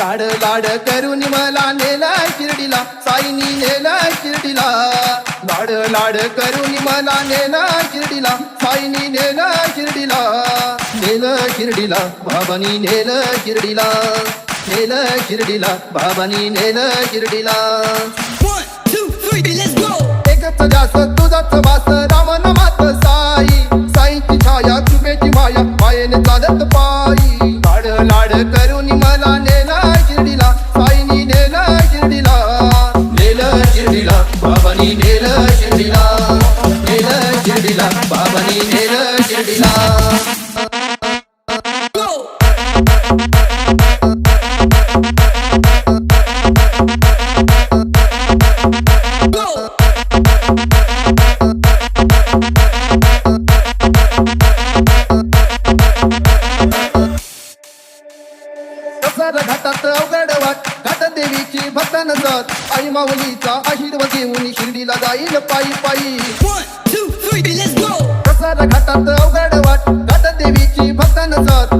लाड लाड करून मला नेला शिर्डीला, साईनी नेला शिर्डीला. लाड लाड करून मला नेला शिर्डीला, साईनी नेला शिर्डीला. नेलं शिर्डीला बाबानी नेलं शिर्डीला, नेलं शिर्डीला बाबानी नेलं शिर्डीला. 1, 2, 3, let's go. एकच ध्यास तुझाच वास रामनामात साई, साईची छाया कृपेची माया मायेने चालत पायी. लाड लाड करून मला नेला शिर्डीला, साईनी नेलं शिर्डीला. नेलं शिर्डीला बाबानी नेलं शिर्डीला, नेलं शिर्डीला बाबानी नेलं शिर्डीला. Go. Go. प्रसाद घाटात अवघड वाट, घाट देवीची भक्तान जात. आई माऊलीचा आशीर्वाद घेऊन शिर्डीला जाईल पायी पायी. 1, 2, 3, let's go. प्रसाद घाटात अवघड वाट, घाट देवीची भक्तान जात.